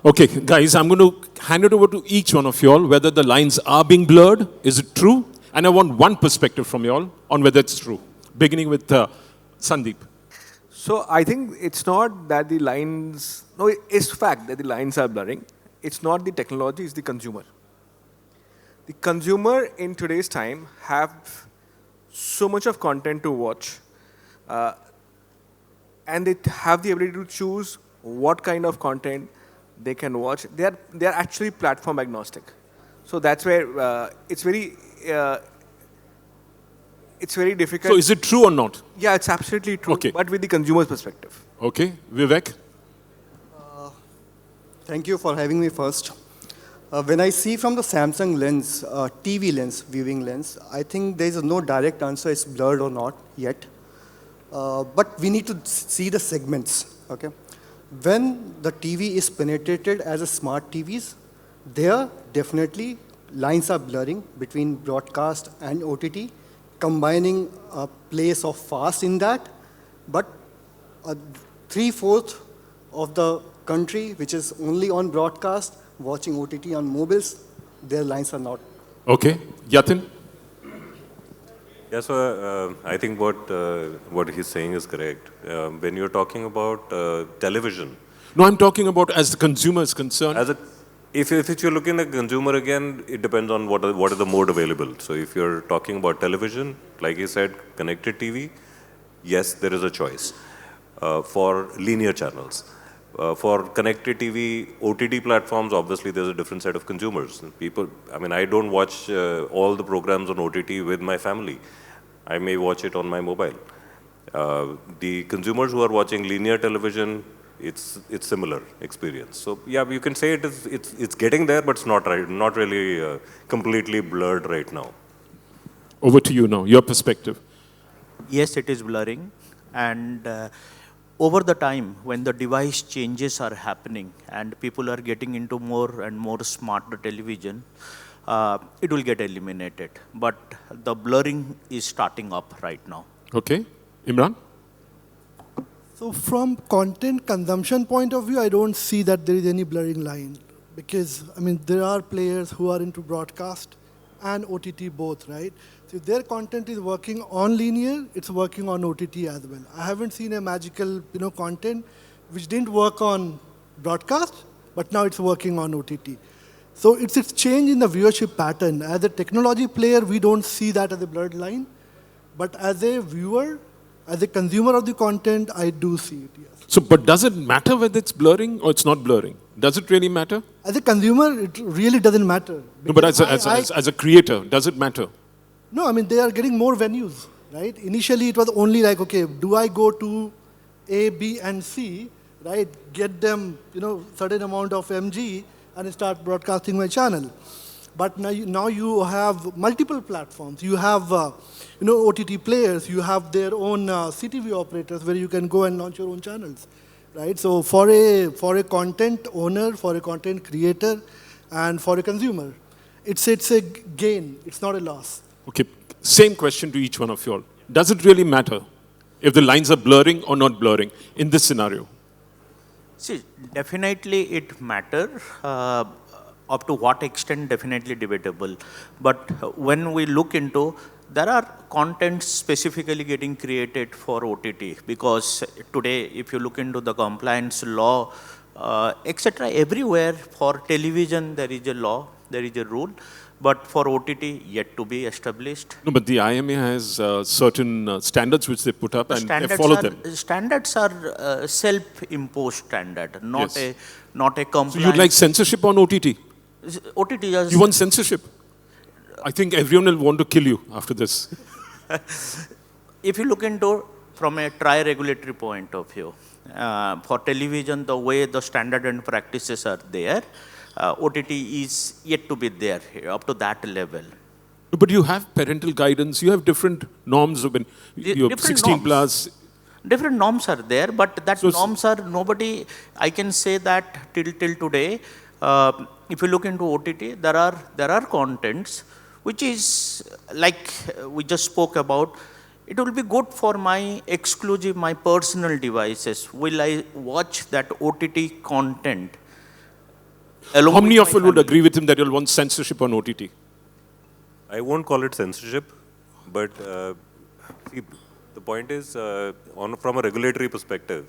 Okay, guys, I'm going to hand it over to each one of you all, whether the lines are being blurred. Is it true? And I want one perspective from you all on whether it's true. Beginning with Sandeep. So I think it's not that the lines, no, it's fact that the lines are blurring. It's not the technology, it's the consumer. The consumer in today's time have so much of content to watch, and they have the ability to choose what kind of content they can watch. They are actually platform agnostic. So that's where it's very difficult. So is it true or not? Yeah, it's absolutely true, Okay. but with the consumer's perspective. Okay, Vivek. Thank you for having me first. When I see from the Samsung lens, TV lens, viewing lens, I think there is no direct answer, it's blurred or not yet. But we need to see the segments, okay? When the TV is penetrated as a smart TVs, there definitely lines are blurring between broadcast and OTT, combining a place of fast in that, but 3/4 of the country, which is only on broadcast, watching OTT on mobiles, their lines are not. Okay, Yatin. Yeah, so I think what he's saying is correct. When you're talking about television. No, I'm talking about as the consumer is concerned. If you're looking at consumer again, it depends on what are the mode available. So if you're talking about television, like you said, connected TV, yes, there is a choice for linear channels. For connected TV, OTT platforms, obviously there's a different set of consumers. I don't watch all the programs on OTT with my family. I may watch it on my mobile. The consumers who are watching linear television, it's similar experience. So yeah, you can say it's getting there, but it's not really completely blurred right now. Over to you now, your perspective. Yes, it is blurring, and over the time, when the device changes are happening and people are getting into more and more smarter television, it will get eliminated. But the blurring is starting up right now. Okay, Imran? So from content consumption point of view, I don't see that there is any blurring line. Because, there are players who are into broadcast and OTT both, right? So if their content is working on linear, it's working on OTT as well. I haven't seen a magical, content which didn't work on broadcast, but now it's working on OTT. So it's change in the viewership pattern. As a technology player, we don't see that as a blurred line. But as a viewer, as a consumer of the content, I do see it, yes. So, but does it matter whether it's blurring or it's not blurring? Does it really matter? As a consumer, it really doesn't matter. No, but as a creator, does it matter? No, they are getting more venues, right? Initially, it was only like, okay, do I go to A, B, and C, right? Get them, certain amount of MG and start broadcasting my channel. But now you have multiple platforms. You have, OTT players. You have their own CTV operators where you can go and launch your own channels, right? So for a content owner, for a content creator, and for a consumer, it's a gain. It's not a loss. Okay, same question to each one of you all. Does it really matter if the lines are blurring or not blurring in this scenario? See, definitely it matters. Up to what extent, definitely debatable. But when we look into, there are contents specifically getting created for OTT, because today, if you look into the compliance law, etc., everywhere for television there is a law, there is a rule, but for OTT yet to be established. No, but the IMA has certain standards which they put up and they follow them. Standards are self-imposed standard, not a compliance. So you'd like censorship on OTT? OTT has... You want censorship? I think everyone will want to kill you after this. If you look into from a tri-regulatory point of view, for television, the way the standard and practices are there, OTT is yet to be there up to that level. But you have parental guidance, you have different norms, you have 16 norms. Plus. Different norms are there, but that norms are I can say that till today, if you look into OTT, there are contents which is like we just spoke about. It will be good for my exclusive, my personal devices. Will I watch that OTT content along How with many my of you would family. agree with him that you'll want censorship on OTT? I won't call it censorship, but see, the point is, from a regulatory perspective,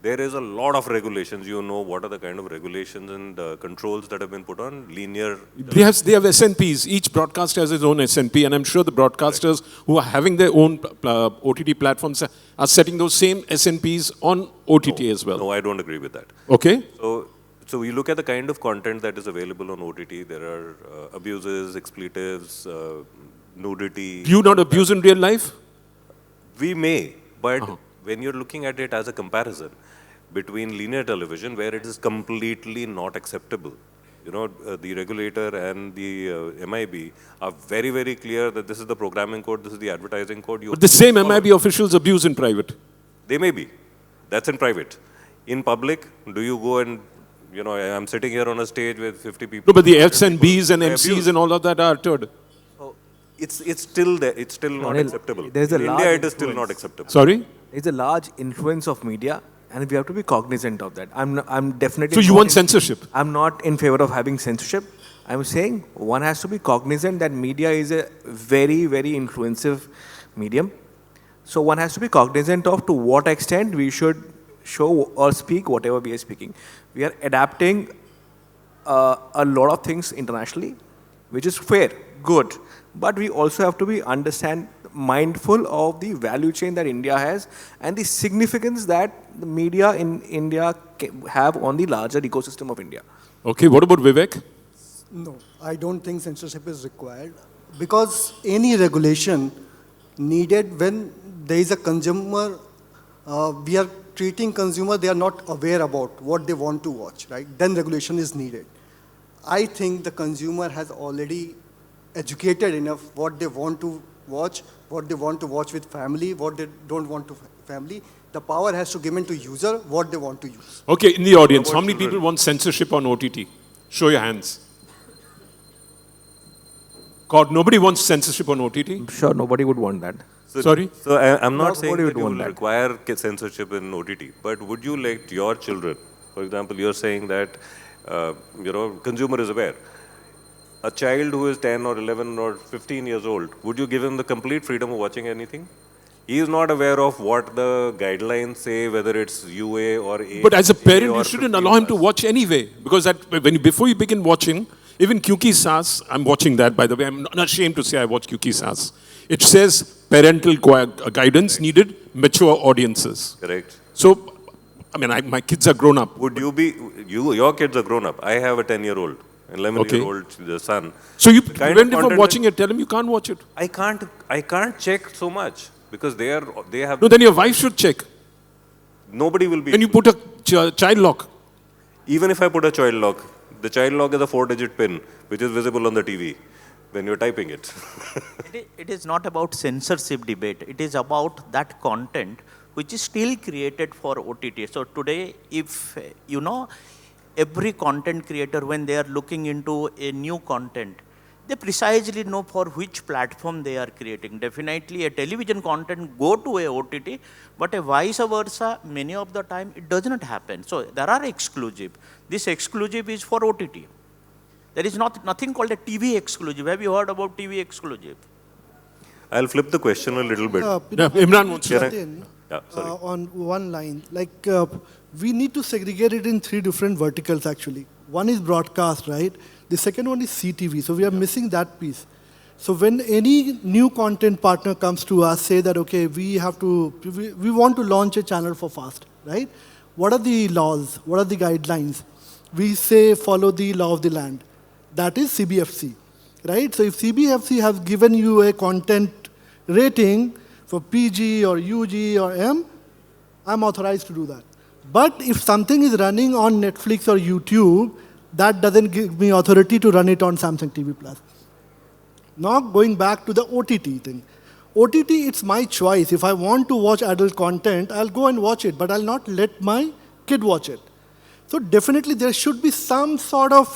there is a lot of regulations. You know what are the kind of regulations and controls that have been put on linear. They have SNPs. Each broadcaster has his own SNP, and I'm sure the broadcasters who are having their own OTT platforms are setting those same SNPs on OTT as well. No, I don't agree with that. Okay? So we look at the kind of content that is available on OTT. There are abuses, expletives, nudity. Do you not abuse in real life? We may, but when you're looking at it as a comparison between linear television, where it is completely not acceptable, you know, the regulator and the MIB are very, very clear that this is the programming code, this is the advertising code. But the same MIB officials abuse in private. They may be. That's in private. In public, do you go and, you know, I'm sitting here on a stage with 50 people. No, but the Fs and Bs and They MCs abuse. and all of that are uttered. It's still there. It's still not Anil, acceptable. there's a In large India, it is still influence. not acceptable. Sorry? It's a large influence of media, and we have to be cognizant of that. I'm definitely. So you not want in- censorship? I'm not in favor of having censorship. I'm saying one has to be cognizant that media is a very, very influensive medium. So one has to be cognizant of to what extent we should show or speak whatever we are speaking. We are adapting a lot of things internationally, which is fair, good. But we also have to be mindful of the value chain that India has and the significance that the media in India have on the larger ecosystem of India. Okay, what about Vivek? No, I don't think censorship is required because any regulation needed when there is a consumer, we are treating consumer, they are not aware about what they want to watch, right? Then regulation is needed. I think the consumer has already educated enough what they want to watch with family, what they don't want to family. The power has to be given to user what they want to use. Okay, in the audience, What how many children? people want censorship on OTT? Show your hands. God, nobody wants censorship on OTT? I'm sure nobody would want that. Sorry? So I'm not Nobody saying that would you want will that. require censorship in OTT, but would you let your children, for example, you're saying that, you know, consumer is aware. A child who is 10 or 11 or 15 years old, would you give him the complete freedom of watching anything? He is not aware of what the guidelines say, whether it's UA or A. But as a parent, or you shouldn't 15 allow him to plus. watch anyway. Because before you begin watching, even Kyunki Saas, I'm watching that, by the way. I'm not ashamed to say I watch Kyunki Saas. It says parental guidance needed, mature audiences. Correct. So, I mean, my kids are grown up. Would you be, your kids are grown up. I have a 10-year-old, 11-year-old son. So you The kind of prevent him from content watching it, tell him you can't watch it. I can't check so much because they have, No, then your wife should check. nobody will be. And you put a child lock. Even if I put a child lock, the child lock is a 4-digit pin, which is visible on the TV when you're typing it. It is not about censorship debate. It is about that content which is still created for OTT. So today, if you know, every content creator, when they are looking into a new content, they precisely know for which platform they are creating. Definitely a television content go to a OTT, but a vice versa, many of the time it does not happen. So there are exclusive. This exclusive is for OTT. There is nothing called a TV exclusive. Have you heard about TV exclusive? I'll flip the question a little bit. Imran wants to. Yatin, sorry. on one line, like we need to segregate it in 3 different verticals actually. One is broadcast, right? The second one is CTV. So we are missing that piece. So when any new content partner comes to us, say that, okay, we want to launch a channel for FAST, right? What are the laws? What are the guidelines? We say follow the law of the land. That is CBFC, right? So if CBFC has given you a content rating for PG or UG or M, I'm authorized to do that. But if something is running on Netflix or YouTube, that doesn't give me authority to run it on Samsung TV Plus. Now going back to the OTT thing. OTT, it's my choice. If I want to watch adult content, I'll go and watch it, but I'll not let my kid watch it. So definitely there should be some sort of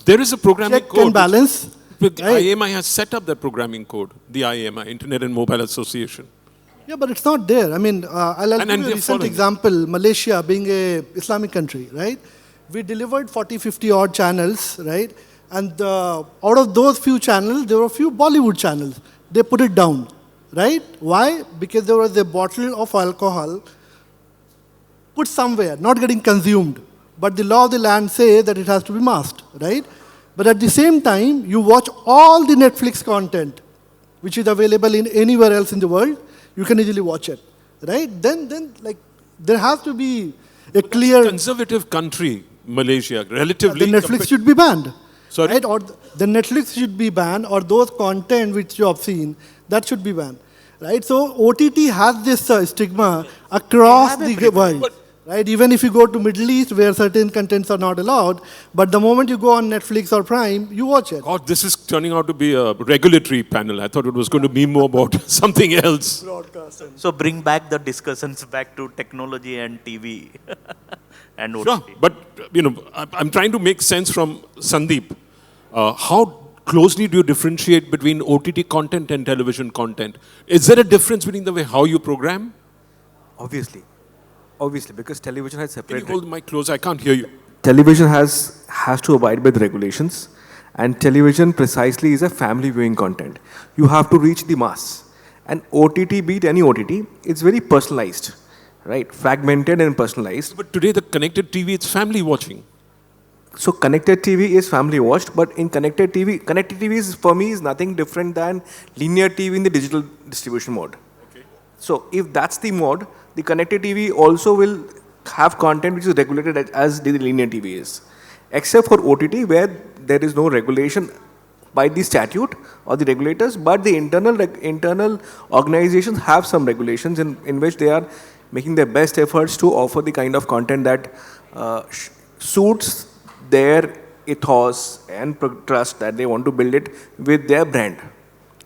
There is a programming check code. and balance. Which, Right. IAMI has set up that programming code, the IAMI, Internet and Mobile Association. Yeah, but it's not there. I mean, I'll And give you a they're recent following. example. Malaysia being a Islamic country, right? we delivered 40, 50 odd channels, right? And out of those few channels, there were a few Bollywood channels. They put it down, right? Why? Because there was a bottle of alcohol put somewhere, not getting consumed. But the law of the land says that it has to be masked, right? But at the same time, you watch all the Netflix content, which is available in anywhere else in the world, you can easily watch it, right? Then like, there has to be a clear... Conservative country, Malaysia, relatively... The Netflix should be banned. Sorry? Right? Or the Netflix should be banned, or those content which you have seen, that should be banned. Right? So OTT has this stigma across the world. Right? Even if you go to Middle East where certain contents are not allowed, but the moment you go on Netflix or Prime, you watch it. God, this is turning out to be a regulatory panel. I thought it was going to be more about something else. So bring back the discussions back to technology and TV and OTT. Sure, but I'm trying to make sense from Sandeep. How closely do you differentiate between OTT content and television content? Is there a difference between the way how you program? Obviously, because television has Can separate... you hold the mic close? I can't hear you. Television has to abide by the regulations, and television precisely is a family viewing content. You have to reach the mass. And OTT, beat any OTT, it's very personalized, right? Fragmented and personalized. But today the connected TV, it's family watching. So connected TV is family watched, but in connected TV is, for me, is nothing different than linear TV in the digital distribution mode. Okay. So if that's the mode, the connected TV also will have content which is regulated as the linear TV is. Except for OTT, where there is no regulation by the statute or the regulators, but the internal organizations have some regulations in which they are making their best efforts to offer the kind of content that suits their ethos and trust that they want to build it with their brand.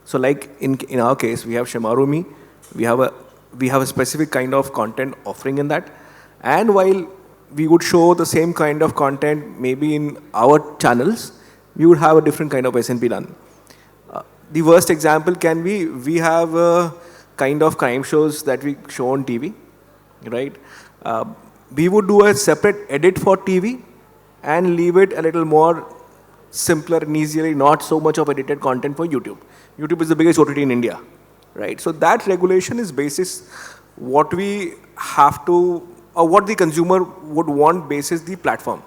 So like in our case, we have Shemaroo, we have a specific kind of content offering in that. And while we would show the same kind of content maybe in our channels, we would have a different kind of S&P done. The worst example can be, we have a kind of crime shows that we show on TV, right? We would do a separate edit for TV and leave it a little more simpler and easily, not so much of edited content for YouTube. YouTube is the biggest OTT in India, right? So that regulation is basis what we have to, or what the consumer would want basis the platform.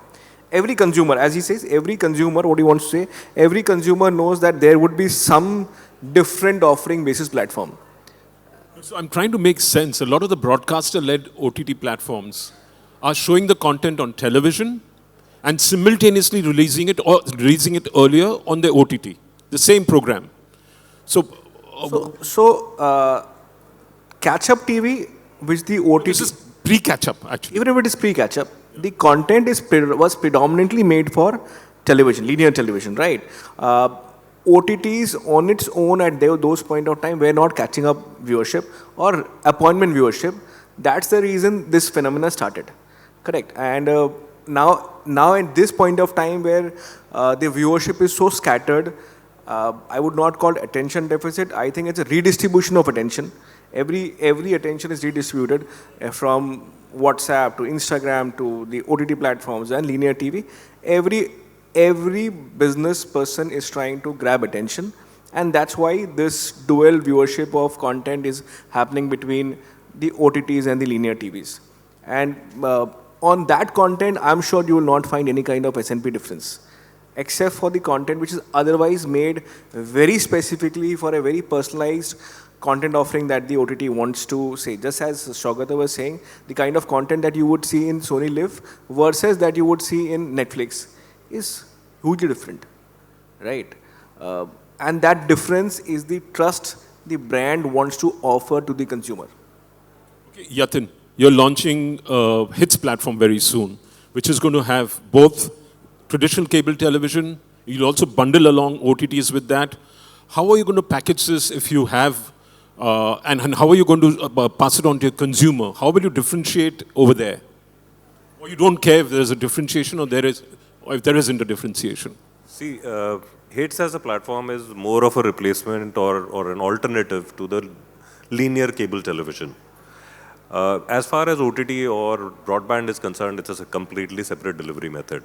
Every consumer, as he says, every consumer, what he wants to say, every consumer knows that there would be some different offering basis platform. So I'm trying to make sense. A lot of the broadcaster-led OTT platforms are showing the content on television and simultaneously releasing it earlier on the OTT, the same program. So catch-up TV, which the OTT... This is pre-catch-up, actually. Even if it is pre-catch-up, the content was predominantly made for television, linear television, right? OTTs on its own at those point of time were not catching up viewership or appointment viewership. That's the reason this phenomena started, correct? And now at this point of time where the viewership is so scattered, I would not call it attention deficit. I think it's a redistribution of attention. Every attention is redistributed from WhatsApp to Instagram to the OTT platforms and linear TV. Every business person is trying to grab attention, and that's why this dual viewership of content is happening between the OTTs and the linear TVs. And on that content, I'm sure you will not find any kind of S&P difference, except for the content which is otherwise made very specifically for a very personalized content offering that the OTT wants to say. Just as Shogata was saying, the kind of content that you would see in Sony Live versus that you would see in Netflix is hugely different, right? And that difference is the trust the brand wants to offer to the consumer. Okay, Yatin, you're launching a hits platform very soon, which is going to have both traditional cable television. You'll also bundle along OTTs with that. How are you going to package this if you have, and how are you going to pass it on to your consumer? How will you differentiate over there? Or you don't care if there's a differentiation or if there isn't a differentiation? See, Hits as a platform is more of a replacement or an alternative to the linear cable television. As far as OTT or broadband is concerned, it's a completely separate delivery method.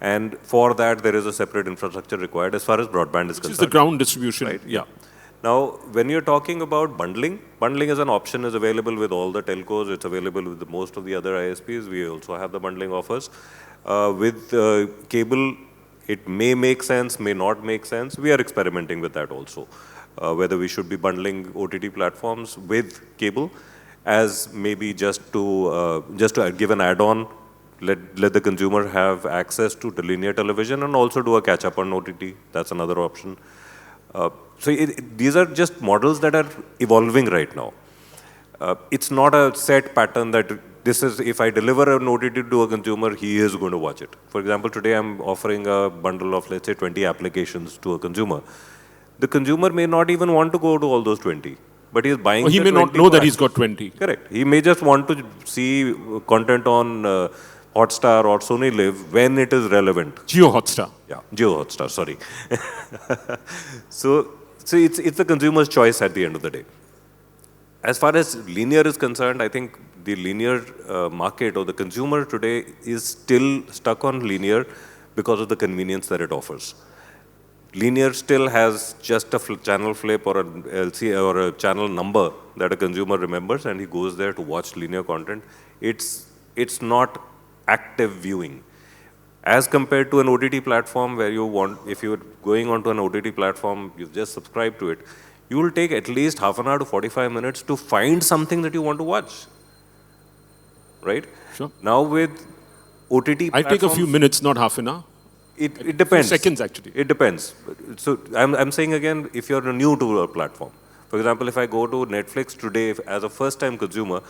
And for that, there is a separate infrastructure required as far as broadband is concerned. Which is the ground distribution. Right? Yeah. Now, when you're talking about bundling, bundling as an option is available with all the telcos. It's available with most of the other ISPs. We also have the bundling offers. With cable, it may make sense, may not make sense. We are experimenting with that also. Whether we should be bundling OTT platforms with cable as maybe just to give an add-on, let the consumer have access to the linear television and also do a catch-up on OTT. That's another option. So these are just models that are evolving right now. It's not a set pattern that this is, if I deliver an OTT to a consumer, he is going to watch it. For example, today I'm offering a bundle of, let's say, 20 applications to a consumer. The consumer may not even want to go to all those 20, but he is buying. Or he may not know that he's got 20. Correct. He may just want to see content on Hotstar or Sony Live when it is relevant. Geo Hotstar. Yeah, Geo Hotstar, sorry. So it's the consumer's choice at the end of the day. As far as linear is concerned, I think the linear market or the consumer today is still stuck on linear because of the convenience that it offers. Linear still has just a channel flip or an Elxsi or a channel number that a consumer remembers and he goes there to watch linear content. It's not active viewing. As compared to an OTT platform where if you're going onto an OTT platform, you've just subscribed to it, you will take at least half an hour to 45 minutes to find something that you want to watch. Right? Sure. Now with OTT platforms, I take a few minutes, not half an hour. It depends. Seconds, actually. It depends. So I'm saying again, if you're new to a platform, for example, if I go to Netflix today as a first-time consumer,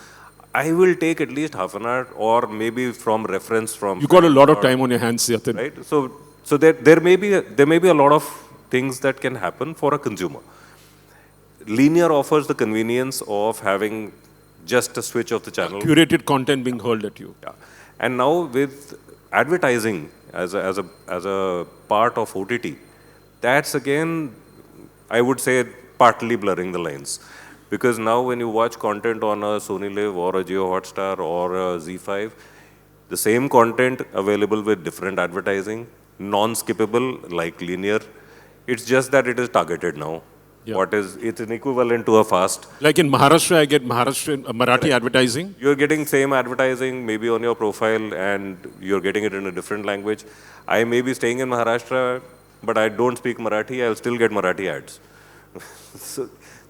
I will take at least half an hour or maybe from reference from. You got a lot of time on your hands, Yatin. Right. So there may be a lot of things that can happen for a consumer. Linear offers the convenience of having just a switch of the channel. Curated content being hurled at you. Yeah. And now with advertising as a part of OTT, that's again, I would say, partly blurring the lines. Because now when you watch content on a Sony Live or a Jio Hotstar or a Z5, the same content available with different advertising, non-skippable like linear. It's just that it is targeted now. Yeah. It's an equivalent to a fast. Like in Maharashtra, I get Marathi advertising. You're getting same advertising maybe on your profile and you're getting it in a different language. I may be staying in Maharashtra, but I don't speak Marathi, I'll still get Marathi ads.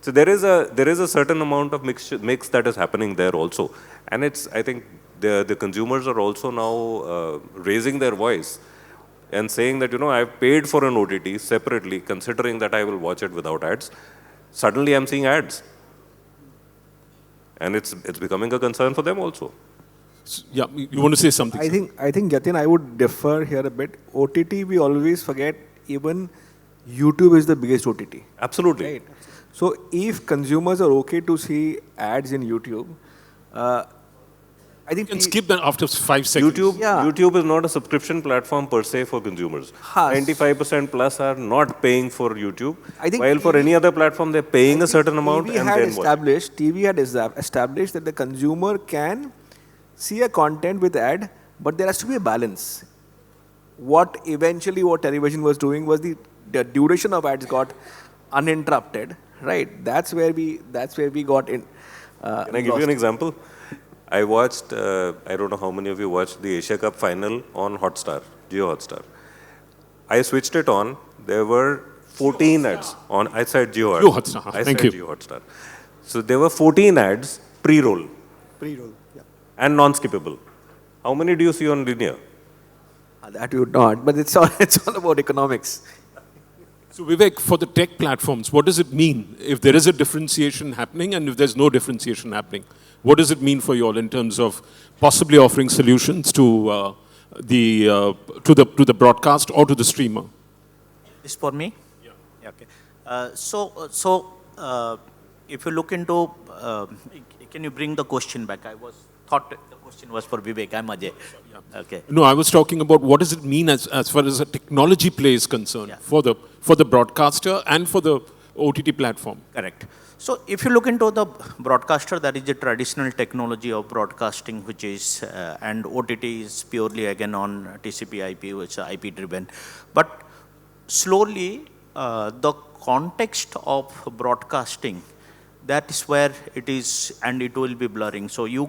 So there is a certain amount of mix that is happening there also. And I think the consumers are also now raising their voice and saying that, I've paid for an OTT separately, considering that I will watch it without ads. Suddenly I'm seeing ads. And it's becoming a concern for them also. Yeah, you want to say something? I think Yatin, I would differ here a bit. OTT, we always forget, even YouTube is the biggest OTT. Absolutely. Right? So if consumers are okay to see ads in YouTube, I think you can skip that after 5 seconds. YouTube is not a subscription platform per se for consumers. 95% plus are not paying for YouTube. While for any other platform, they're paying a certain amount and then TV had established that the consumer can see a content with ad, but there has to be a balance. What television was doing was the duration of ads got uninterrupted. Right, that's where we got in. Can I give you an example? I watched, I don't know how many of you watched the Asia Cup final on Hotstar, Jio Hotstar. I switched it on. There were 14 ads on. I said Jio Hotstar. Thank you. Jio Hotstar. So there were 14 ads pre-roll. Pre-roll, yeah. And non-skippable. How many do you see on linear? That you would not, but it's all about economics. So Vivek, for the tech platforms, what does it mean if there is a differentiation happening and if there's no differentiation happening? What does it mean for you all in terms of possibly offering solutions to the broadcast or to the streamer? Is for me? Yeah. Okay. So if you look into, can you bring the question back? I thought the question was for Vivek. I'm Ajay. Yeah. Okay. No, I was talking about what does it mean as far as a technology play is concerned for the broadcaster and for the OTT platform. Correct. So if you look into the broadcaster, that is the traditional technology of broadcasting, which is, and OTT is purely again on TCP/IP, which is IP driven. But slowly, the context of broadcasting, that is where it is, and it will be blurring. So you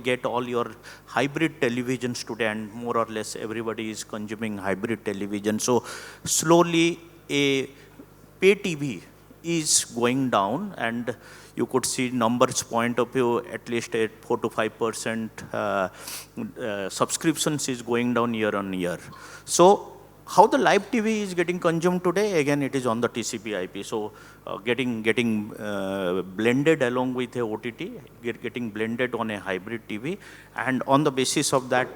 get all your hybrid televisions today, and more or less everybody is consuming hybrid television. So slowly, a pay TV is going down, and you could see numbers point of view, at least at 4 to 5% subscriptions is going down year on year. So how the live TV is getting consumed today, again, it is on the TCP/IP. So getting blended along with a OTT, getting blended on a hybrid TV, and on the basis of that,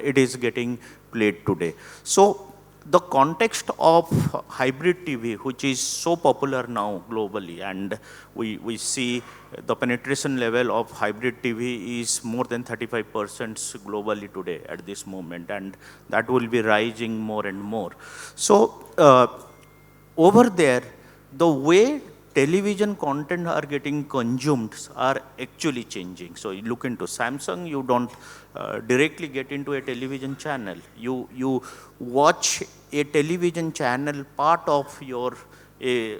it is getting played today. So the context of hybrid TV, which is so popular now globally, and we see the penetration level of hybrid TV is more than 35% globally today at this moment, and that will be rising more and more. So over there, the way television content are getting consumed are actually changing. So you look into Samsung, you don't directly get into a television channel. You watch a television channel part of your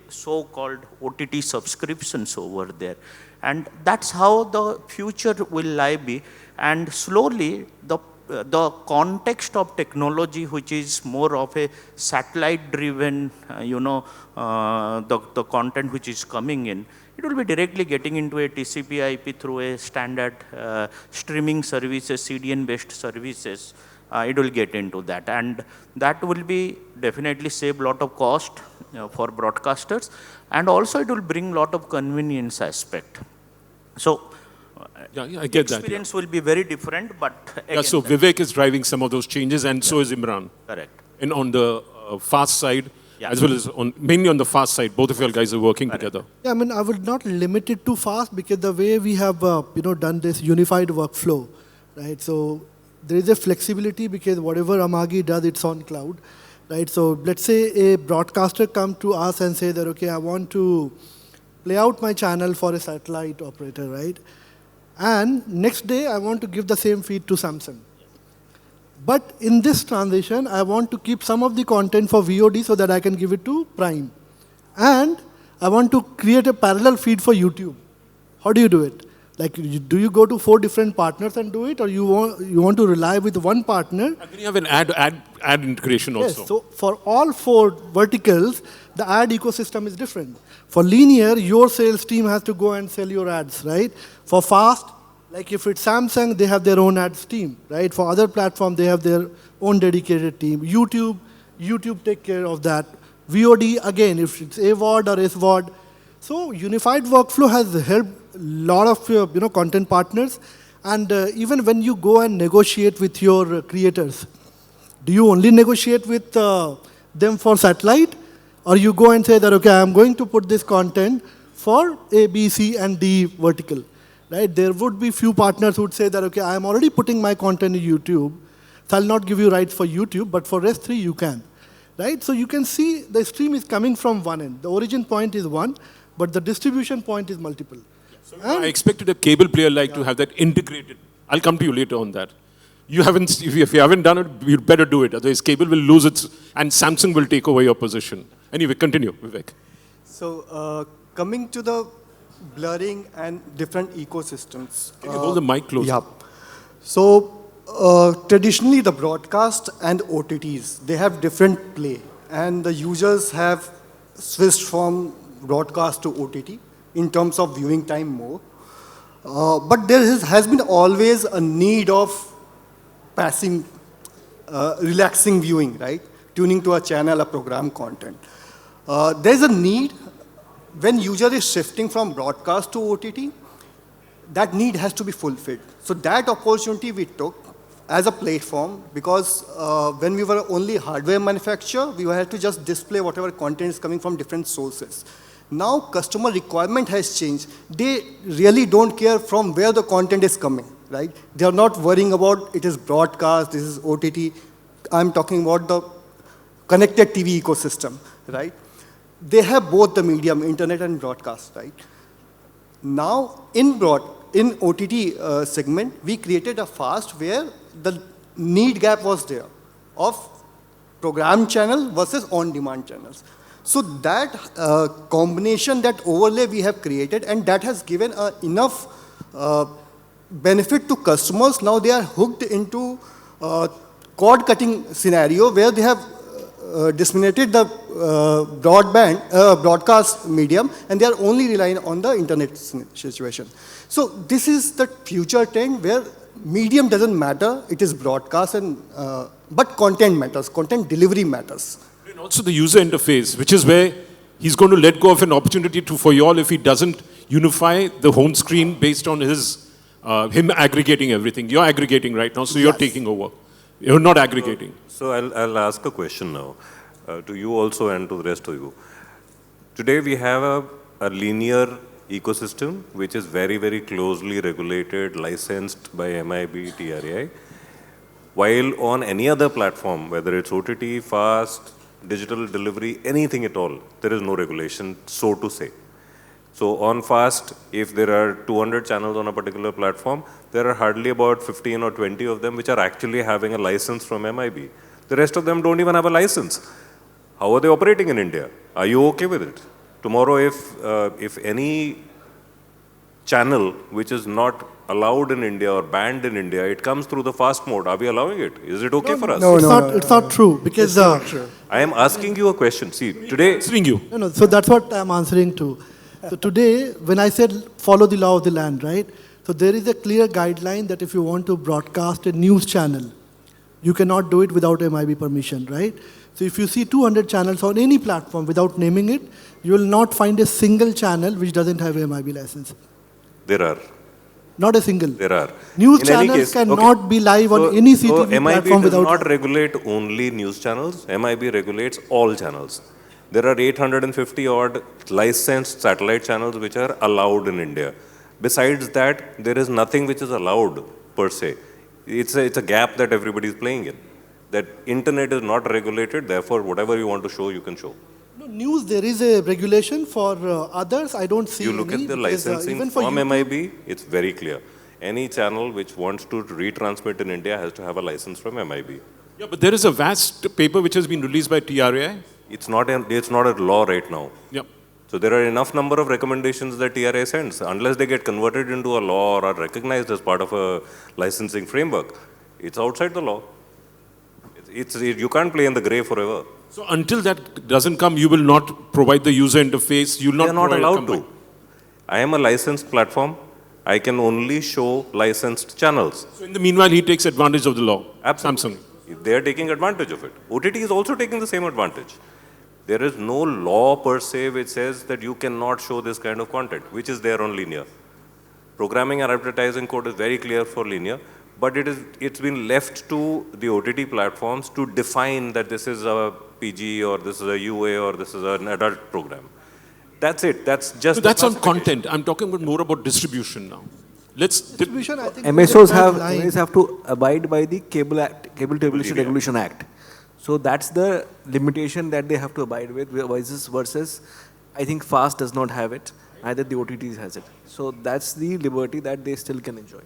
so-called OTT subscriptions over there. And that's how the future will lie be. And slowly, the context of technology, which is more of a satellite-driven, the content which is coming in, it will be directly getting into a TCP/IP through a standard streaming services, CDN-based services. It will get into that, and that will be definitely save a lot of cost for broadcasters, and also it will bring a lot of convenience aspect. So. I get that. Experience will be very different, but again, so Vivek is driving some of those changes, and so is Imran. Correct. And on the fast side, as well as mainly on the fast side, both of you guys are working together. Yeah, I mean, I would not limit it to fast, because the way we have done this unified workflow, right? So there is a flexibility, because whatever Amagi does, it's on cloud, right? So let's say a broadcaster come to us and say that, okay, I want to play out my channel for a satellite operator, right? And next day, I want to give the same feed to Samsung. But in this transition, I want to keep some of the content for VOD so that I can give it to Prime. And I want to create a parallel feed for YouTube. How do you do it? Like, do you go to 4 different partners and do it, or you want to rely with one partner? And then you have an ad integration also. Yes, so for all 4 verticals, the ad ecosystem is different. For linear, your sales team has to go and sell your ads, right? For fast, like if it's Samsung, they have their own ads team, right? For other platforms, they have their own dedicated team. YouTube take care of that. VOD, again, if it's AVOD or SVOD. So unified workflow has helped a lot of content partners. And even when you go and negotiate with your creators, do you only negotiate with them for satellite? Or you go and say that, okay, I'm going to put this content for A, B, C, and D vertical, right? There would be few partners who would say that, okay, I'm already putting my content in YouTube, so I'll not give you rights for YouTube, but for rest 3, you can, right? So you can see the stream is coming from one end. The origin point is one, but the distribution point is multiple. So I expected a cable player to have that integrated. I'll come to you later on that. If you haven't done it, you'd better do it. Otherwise, cable will lose its, and Samsung will take over your position. Anyway, continue, Vivek. So coming to the blurring and different ecosystems. Can you hold the mic closer? Yeah. So traditionally, the broadcast and OTTs, they have different play. And the users have switched from broadcast to OTT in terms of viewing time more. But there has been always a need of passing, relaxing viewing, right? Tuning to a channel, a program content. There's a need when user is shifting from broadcast to OTT, that need has to be fulfilled. So that opportunity we took as a platform, because when we were only hardware manufacturer, we had to just display whatever content is coming from different sources. Now customer requirement has changed. They really don't care from where the content is coming, right? They are not worrying about it is broadcast, this is OTT. I'm talking about the connected TV ecosystem, right? they have both the medium, internet and broadcast, right? Now, in OTT segment, we created a fast where the need gap was there of program channel versus on-demand channels. So that combination, that overlay we have created, and that has given enough benefit to customers. Now they are hooked into cord-cutting scenario where they have disseminated the broadcast medium, and they are only relying on the internet situation. So this is the future trend where medium doesn't matter, it is broadcast, and but content matters, content delivery matters. And also the user interface, which is where he's going to let go of an opportunity for you all if he doesn't unify the home screen based on him aggregating everything. You're aggregating right now, so you're taking over. You're not aggregating. So I'll ask a question now to you also and to the rest of you. Today we have a linear ecosystem which is very, very closely regulated, licensed by MIB, TRAI. While on any other platform, whether it's OTT, fast, digital delivery, anything at all, there is no regulation, so to say. So on fast, if there are 200 channels on a particular platform, there are hardly about 15 or 20 of them which are actually having a license from MIB. The rest of them don't even have a license. How are they operating in India? Are you okay with it? Tomorrow, if any channel which is not allowed in India or banned in India, it comes through the fast mode. Are we allowing it? Is it okay for us? No, it's not true because I am asking you a question. See, today... So that's what I'm answering to. So today, when I said follow the law of the land, right? So there is a clear guideline that if you want to broadcast a news channel, you cannot do it without MIB permission, right? So if you see 200 channels on any platform without naming it, you will not find a single channel which doesn't have a MIB license. There are. Not a single. There are. News channels cannot be live on any CTV platform without... MIB does not regulate only news channels. MIB regulates all channels. There are 850 odd licensed satellite channels which are allowed in India. Besides that, there is nothing which is allowed per se. It's a gap that everybody is playing in. That internet is not regulated, therefore whatever you want to show, you can show. No, news, there is a regulation for others. I don't see You look any, at the because, licensing from MIB, it's very clear. Any channel which wants to retransmit in India has to have a license from MIB. Yeah, but there is a vast paper which has been released by TRAI. It's not a law right now. Yep. So there are enough number of recommendations that TRAI sends. Unless they get converted into a law or are recognized as part of a licensing framework, it's outside the law. You can't play in the grey forever. So until that doesn't come, you will not provide the user interface. You will not. They are not allowed to. I am a licensed platform. I can only show licensed channels. So in the meanwhile, he takes advantage of the law. Absolutely. Samsung. They are taking advantage of it. OTT is also taking the same advantage. There is no law per se which says that you cannot show this kind of content, which is there on linear. Programming and advertising code is very clear for linear, but it's been left to the OTT platforms to define that this is a PG or this is a UA or this is an adult program. That's it. That's just. So that's on content. I'm talking more about distribution now. Distribution, I think MSOs have to abide by the Cable Television Regulation Act. So that's the limitation that they have to abide with versus I think FAST does not have it, neither the OTTs has it. So that's the liberty that they still can enjoy.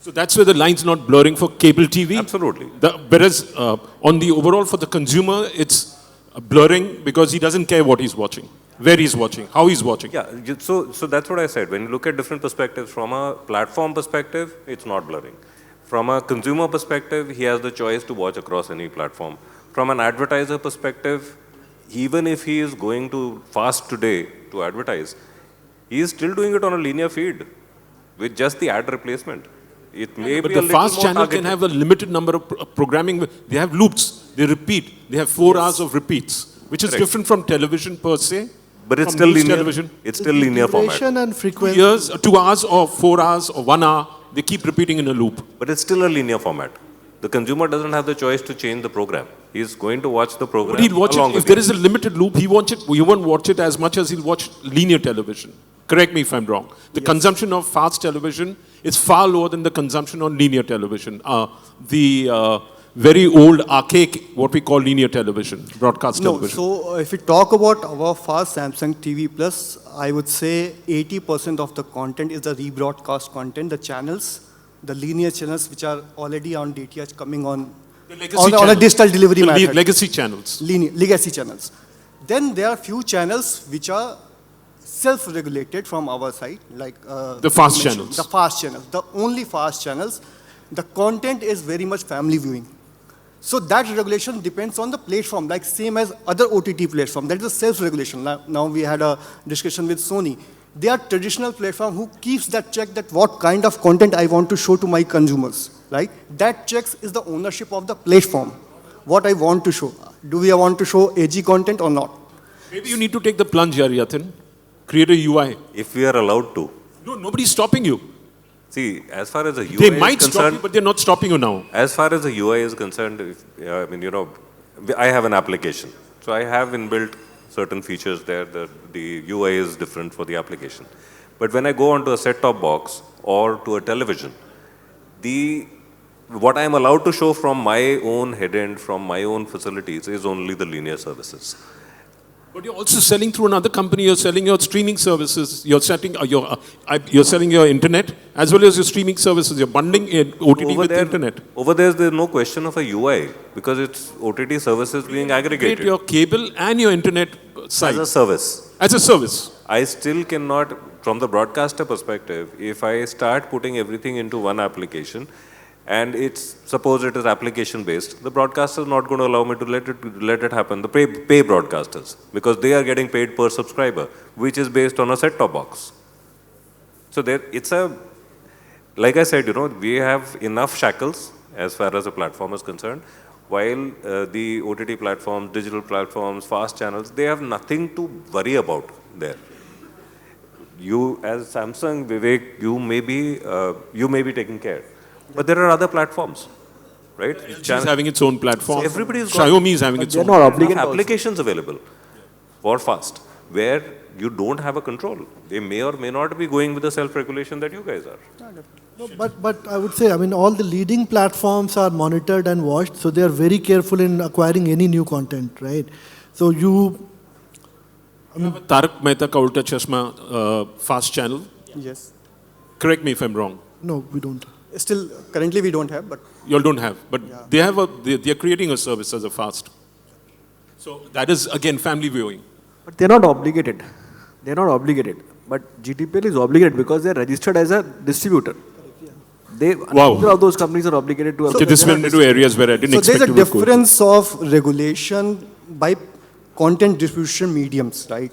So that's where the line's not blurring for cable TV? Absolutely. Whereas on the overall for the consumer, it's blurring because he doesn't care what he's watching, where he's watching, how he's watching. Yeah, so that's what I said. When you look at different perspectives, from a platform perspective, it's not blurring. From a consumer perspective, he has the choice to watch across any platform. From an advertiser perspective, even if he is going to FAST today to advertise, he is still doing it on a linear feed with just the ad replacement. It may but be the a little FAST more channel targeted. can have a limited number of programming. They have loops. They repeat. They have 4 hours of repeats, which is different from television per se. But it's still linear. Television. It's still linear format. And frequency. 2 hours or 4 hours or 1 hour, they keep repeating in a loop. But it's still a linear format. The consumer doesn't have the choice to change the program. He's going to watch the program. But he'll watch along it. with If there is a limited loop, he won't watch it as much as he'll watch linear television. Correct me if I'm wrong. The consumption of fast television is far lower than the consumption on linear television. The very old, archaic, what we call linear television, broadcast No, television. so if we talk about our fast Samsung TV Plus, I would say 80% of the content is the rebroadcast content, the channels, the linear channels which are already on DTH coming on The legacy on a channels. digital delivery The method. legacy channels. Legacy channels. Then there are few channels which are self-regulated from our side, like The fast you mentioned, channels. The fast channels, the only fast channels. The content is very much family viewing. So that regulation depends on the platform, like same as other OTT platform. That is a self-regulation. Now we had a discussion with Sony. They are traditional platform who keeps that check that what kind of content I want to show to my consumers, right? That checks is the ownership of the platform. What I want to show. Do we want to show AG content or not? Maybe you need to take the plunge here, Yatin. Create a UI. If we are allowed to. No, nobody's stopping you. See, as far as the UI They is might stop concerned, you, but they're not stopping you now. as far as the UI is concerned, I mean, I have an application. So I have inbuilt certain features there. The UI is different for the application. But when I go onto a set-top box or to a television, what I am allowed to show from my own head end, from my own facilities, is only the linear services. But you're also selling through another company. You're selling your streaming services. You're you're selling your internet as well as your streaming services. You're bundling OTT with internet. Over there's no question of a UI because it's OTT services being Create aggregated your cable and your internet site as a service. as a service. I still cannot, from the broadcaster perspective, if I start putting everything into one application, and suppose it is application based, the broadcaster is not going to allow me to let it happen. The pay broadcasters, because they are getting paid per subscriber, which is based on a set-top box. So like I said, we have enough shackles as far as the platform is concerned, while the OTT platforms, digital platforms, fast channels, they have nothing to worry about there. You, as Samsung, Vivek, you may be taking care. But there are other platforms, right? LG is having its own platform. Everybody is got- Xiaomi is having its They're own. not Enough obligated also. applications available for fast, where you don't have a control. They may or may not be going with the self-regulation that you guys are. No, but I would say, I mean, all the leading platforms are monitored and watched, so they are very careful in acquiring any new content, right? So Tarak Mehta Ka Ulta Chashma fast channel. Yes. Correct me if I'm wrong. no, we don't. Still, currently we don't have, but You all don't have, but they are creating a service as a fast. So that is again family viewing. But they're not obligated. They're not obligated. But GTPL is obligated because they're registered as a distributor. Wow. Neither of those companies are obligated to. Okay, this went into areas where I didn't so expect there's a to go. difference of regulation by content distribution mediums, right?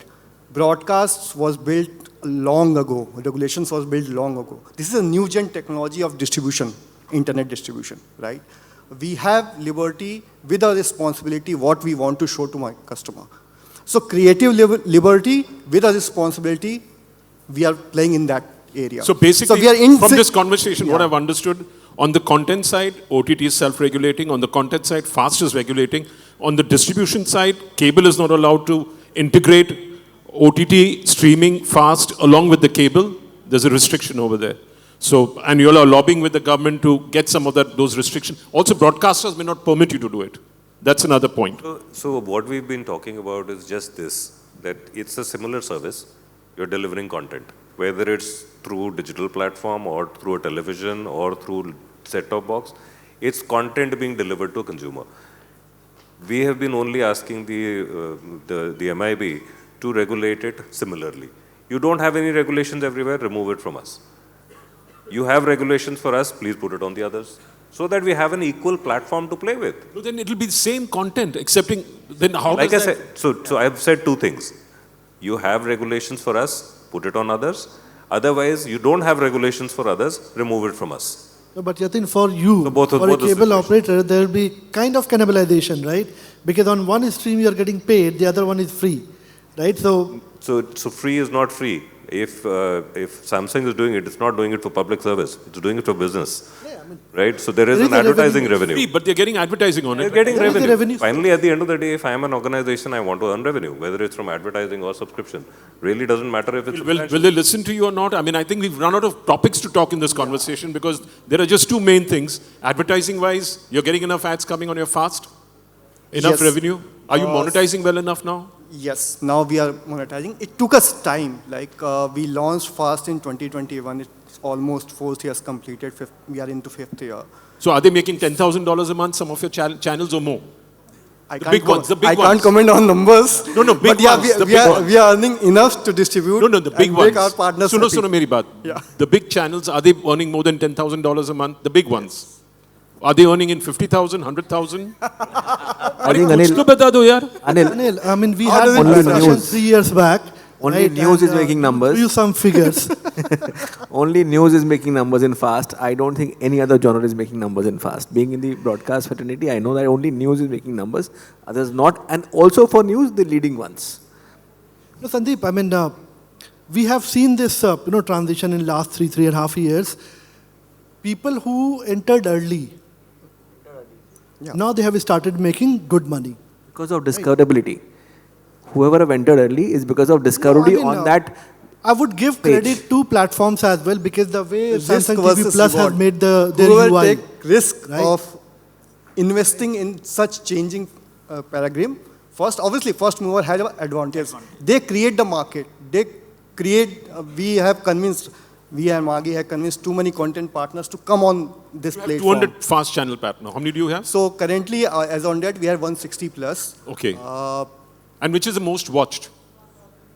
Broadcasts was built long ago. Regulations was built long ago. This is a new gen technology of distribution, internet distribution, right? We have liberty with a responsibility what we want to show to my customer. So creative liberty with a responsibility, we are playing in that area. So basically, we are from this conversation, what I've understood, on the content side, OTT is self-regulating. On the content side, fast is regulating. On the distribution side, cable is not allowed to integrate OTT streaming fast along with the cable. There's a restriction over there. So, and you all are lobbying with the government to get some of those restrictions. Also, broadcasters may not permit you to do it. That's another point. So what we've been talking about is just this, that it's a similar service. You're delivering content, whether it's through digital platform or through a television or through set-top box. It's content being delivered to a consumer. We have been only asking the MIB to regulate it similarly. You don't have any regulations everywhere, remove it from us. You have regulations for us, please put it on the others, so that we have an equal platform to play with. No, then it'll be the same content, excepting, then how Like I does that... said, so I've said two things. You have regulations for us, put it on others. Otherwise, you don't have regulations for others, remove it from us. No, but Yatin, for you, So both for a the cable situations. operator, there will be kind of cannibalization, right? Because on one stream you are getting paid, the other one is free, right? So So free is not free. If Samsung is doing it, it's not doing it for public service. It's doing it for business. Right? So there is an advertising revenue. But they're getting advertising on it. They're getting revenue. revenue. Finally, at the end of the day, if I am an organization, I want to earn revenue, whether it's from advertising or subscription. Really doesn't matter if it's... Will they listen to you or not? I mean, I think we've run out of topics to talk in this conversation because there are just two main things. Advertising-wise, you're getting enough ads coming on your fast? Enough revenue? Are you monetizing well enough now? Yes, now we are monetizing. It took us time. Like we launched fast in 2021. It's almost 4 years completed. We are into 5th year. So are they making $10,000 a month, some of your channels or more? I can't comment on numbers. No, big but yeah, ones. we are earning enough to distribute. No, the big and ones. make our partners Suno, happy. meri baat. Yeah. The big channels, are they earning more than $10,000 a month? The big ones. Are they earning in 50,000, 100,000? I think Anil, Anil, I mean, we had only this discussion news. 3 years back. Only news is making numbers. Give you some figures. Only news is making numbers in fast. I don't think any other genre is making numbers in fast. Being in the broadcast fraternity, I know that only news is making numbers. Others not. And also for news, the leading ones. No, Sandeep, I mean, we have seen this transition in last 3.5 years. People who entered early, now they have started making good money. Because of discoverability. Whoever have entered early is because of discoverability on that. I would give credit to platforms as well because the way Samsung TV Plus has made their Whoever UI. take risk of investing in such changing paradigm, first mover had an advantage. They create the market. They create, we have convinced, we and Amagi have convinced too many content partners to come on this platform. 200 fast channel partner. How many do you have? So currently, as on that, we have 160 plus. Okay. And which is the most watched?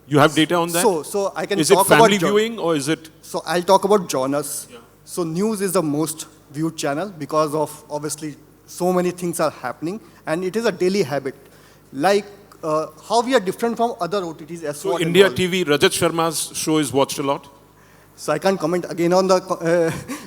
You have data on that? So I can is talk it family about viewing or is it? So I'll talk about genres. Yeah. So news is the most viewed channel because of obviously so many things are happening and it is a daily habit. Like how we are different from other OTTs. As so India TV, Rajat Sharma's show is watched a lot? So I can't comment again on the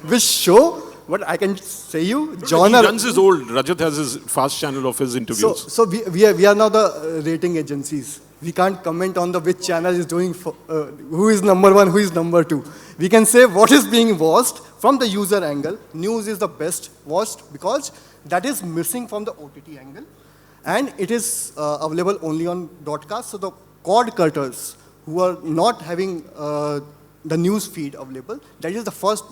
which show, but I can say you genre. He runs his old. Rajat has his fast channel of his interviews. So we are now the rating agencies. We can't comment on the which channel is doing, who is number one, who is number two. We can say what is being watched from the user angle. News is the best watched because that is missing from the OTT angle. And it is available only on broadcast. So the cord cutters who are not having the news feed available, that is the first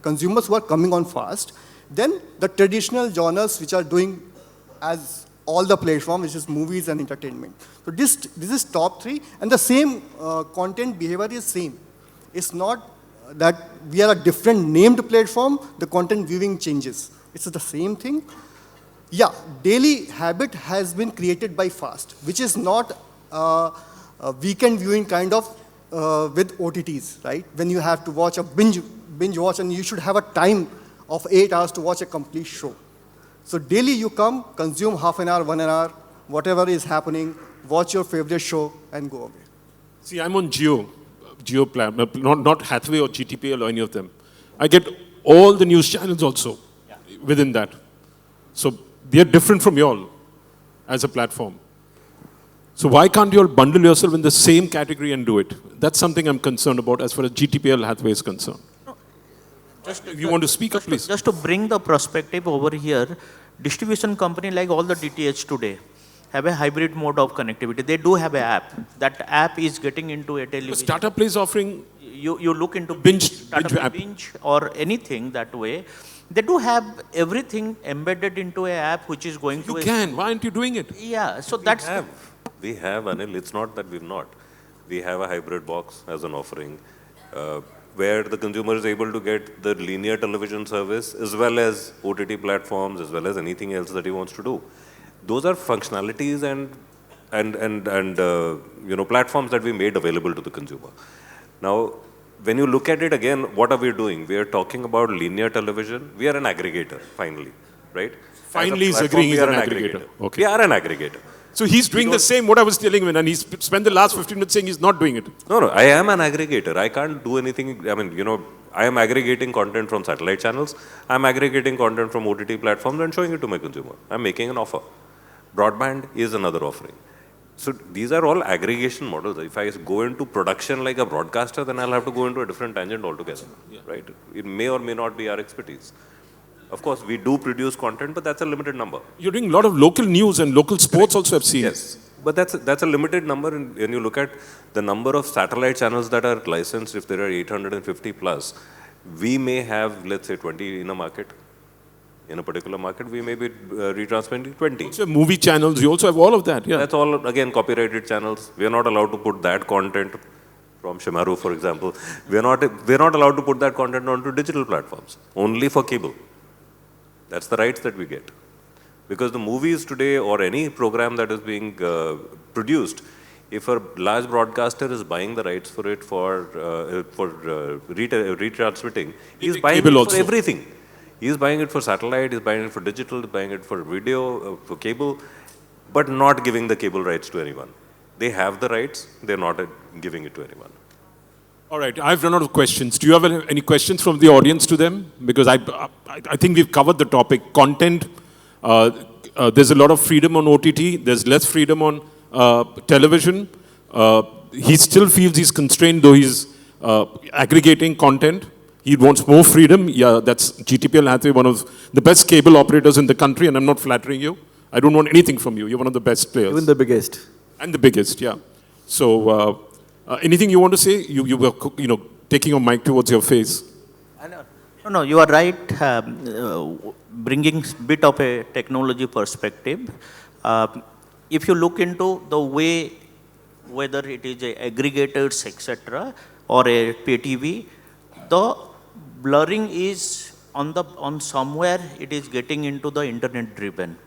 consumers who are coming on fast. Then the traditional genres which are doing as all the platform, which is movies and entertainment. So this is top 3, and the same content behavior is same. It's not that we are a different named platform, the content viewing changes. It's the same thing. Yeah, daily habit has been created by fast, which is not a weekend viewing kind of with OTTs, right? When you have to watch a binge watch and you should have a time of 8 hours to watch a complete show. So daily you come, consume half an hour, 1 hour, whatever is happening, watch your favorite show and go away. See, I'm on Geo plan, not Hathway or GTPL or any of them. I get all the news channels also within that. So they're different from y'all as a platform. So why can't you all bundle yourself in the same category and do it? That's something I'm concerned about as far as GTPL Hathway is concerned. If you want to speak up, please. Just to bring the perspective over here, distribution company like all the DTH today have a hybrid mode of connectivity. They do have an app. That app is getting into a television. Tata Play is offering you look into binge Tata binge or anything that way. They do have everything embedded into an app which is going to. You can. Why aren't you doing it? Yeah. So that's. We have, Anil. It's not that we've not. We have a hybrid box as an offering. Where the consumer is able to get the linear television service as well as OTT platforms, as well as anything else that he wants to do. Those are functionalities and platforms that we made available to the consumer. Now, when you look at it again, what are we doing? We are talking about linear television. We are an aggregator, finally, right? Finally, he's agreeing he's an aggregator. Okay. We are an aggregator. So he's doing the same, what I was telling him, and he spent the last 15 minutes saying he's not doing it. No, I am an aggregator. I can't do anything. I mean, I am aggregating content from satellite channels. I'm aggregating content from OTT platforms and showing it to my consumer. I'm making an offer. Broadband is another offering. So these are all aggregation models. If I go into production like a broadcaster, then I'll have to go into a different tangent altogether, right? It may or may not be our expertise. Of course, we do produce content, but that's a limited number. You're doing a lot of local news and local sports also, I've seen. Yes, but that's a limited number. And when you look at the number of satellite channels that are licensed, if there are 850 plus, we may have, let's say, 20 in a market. In a particular market, we may be retransmitting 20. Also movie channels, you also have all of that, yeah. That's all, again, copyrighted channels. We are not allowed to put that content from Shemaroo, for example. We're not allowed to put that content onto digital platforms, only for cable. That's the rights that we get. Because the movies today or any program that is being produced, if a large broadcaster is buying the rights for it for retransmitting, he's buying it for everything. He's buying it for satellite, he's buying it for digital, he's buying it for video, for cable, but not giving the cable rights to anyone. They have the rights, they're not giving it to anyone. All right, I've run out of questions. Do you have any questions from the audience to them? Because I think we've covered the topic. Content, there's a lot of freedom on OTT, there's less freedom on television. He still feels he's constrained, though he's aggregating content. He wants more freedom. Yeah, that's GTPL Hathway, one of the best cable operators in the country, and I'm not flattering you. I don't want anything from you. You're one of the best players. Even the biggest. And the biggest, yeah. So, anything you want to say? You were, taking your mic towards your face. No, you are right. Bringing bit of a technology perspective. If you look into the way, whether it is a aggregators, etc., or a pay TV, the blurring is on somewhere it is getting into the internet driven,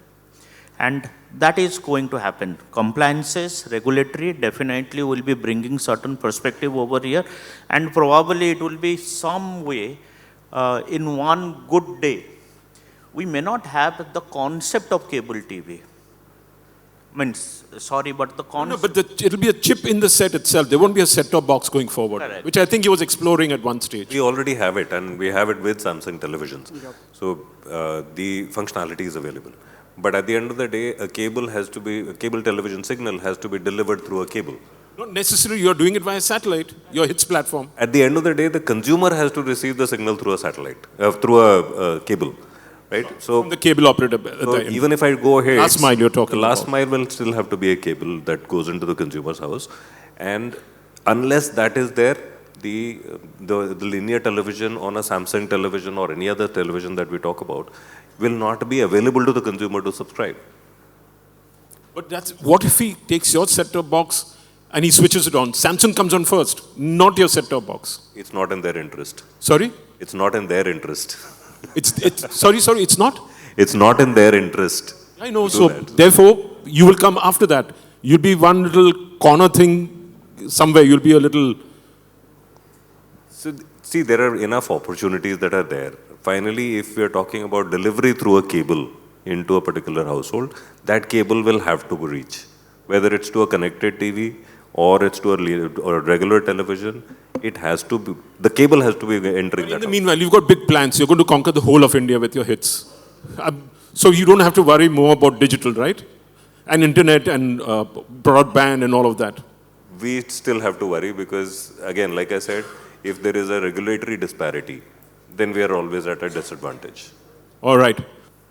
and that is going to happen. Compliances, regulatory definitely will be bringing certain perspective over here, and probably it will be some way in one good day we may not have the concept of cable TV. I mean, sorry, but the concept... No, but it'll be a chip in the set itself. There won't be a set-top box going forward, correct, which I think he was exploring at one stage. We already have it, and we have it with Samsung televisions. Yep. So the functionality is available. But at the end of the day, a cable television signal has to be delivered through a cable. Not necessarily you're doing it via satellite, your HITS platform. At the end of the day, the consumer has to receive the signal through a satellite, through a cable. Right? So from the cable operator. Even if I go ahead, last mile you're talking the last mile will still have to be a cable that goes into the consumer's house, and unless that is there, the linear television on a Samsung television or any other television that we talk about will not be available to the consumer to subscribe. But what if he takes your set-top box and he switches it on? Samsung comes on first, not your set-top box. It's not in their interest. Sorry? It's not in their interest. Sorry, it's not? It's not in their interest. I know, so therefore, you will come after that. You'll be one little corner thing somewhere, you'll be a little... So, see, there are enough opportunities that are there. Finally, if we are talking about delivery through a cable into a particular household, that cable will have to reach. Whether it's to a connected TV or it's to a regular television, it has to be, the cable has to be entering that. In the meanwhile, you've got big plans. You're going to conquer the whole of India with your hits. So you don't have to worry more about digital, right? And internet and broadband and all of that. We still have to worry because, again, like I said, if there is a regulatory disparity, then we are always at a disadvantage. All right.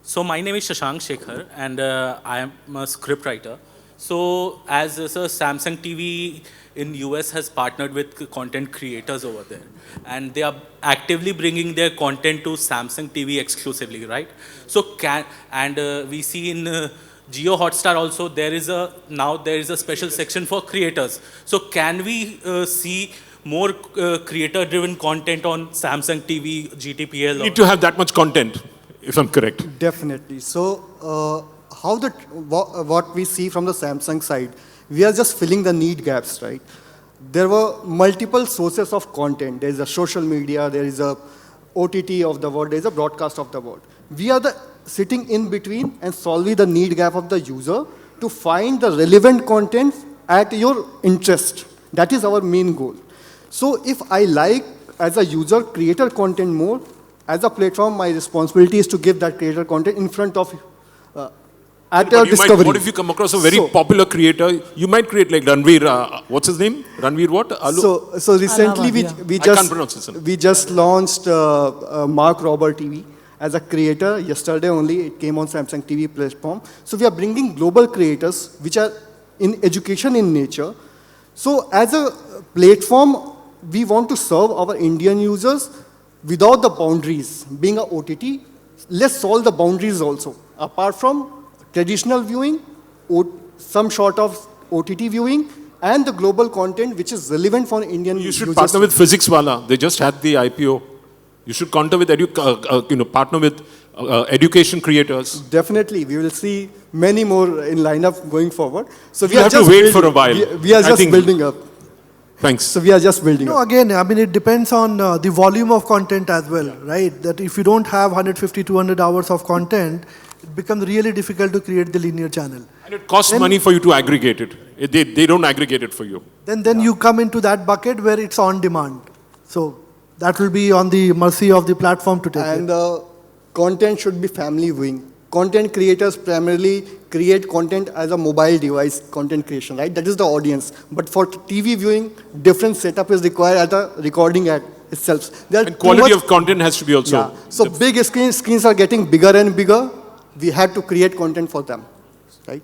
So my name is Shashank Shekhar, and I am a script writer. So as Samsung TV in US has partnered with content creators over there, and they are actively bringing their content to Samsung TV exclusively, right? So we see in Jio Hotstar also there is a special section for creators. So can we see more creator-driven content on Samsung TV, GTPL? You need to have that much content, if I'm correct. Definitely. So what we see from the Samsung side, we are just filling the need gaps, right? There were multiple sources of content. There is a social media, there is a OTT of the world, there is a broadcast of the world. We are sitting in between and solving the need gap of the user to find the relevant content at your interest. That is our main goal. So if I like, as a user, creator content more, as a platform, my responsibility is to give that creator content in front of at But your you might, discovery. what if you come across a very So- popular creator? You might create like Ranveer, what's his name? Ranveer what? So recently we I can't pronounce his name. we just launched Mark Robert TV as a creator. Yesterday only it came on Samsung TV platform. So we are bringing global creators which are in education in nature. So as a platform, we want to serve our Indian users without the boundaries. Being a OTT, let's solve the boundaries also. Apart from traditional viewing, some sort of OTT viewing, and the global content which is relevant for Indian You should users. partner with Physics Wala. They just had the IPO. You should partner with partner with education creators. Definitely, we will see many more in lineup going forward. So we You are have to just wait building, for a while. We are I just think- building up. Thanks. So we are just building No, up. again, I mean, it depends on the volume of content as well, right? That if you don't have 150, 200 hours of content, it becomes really difficult to create the linear channel. And it costs Then- money for you to aggregate it. They don't aggregate it for you. Then you come into that bucket where it's on demand. So that will be on the mercy of the platform to take And it. content should be family viewing. Content creators primarily create content as a mobile device content creation, right? That is the audience. But for TV viewing, different setup is required at the recording at itself. There are And too quality much- of content has to be also. Yeah. So big screens are getting bigger and bigger. We had to create content for them, right?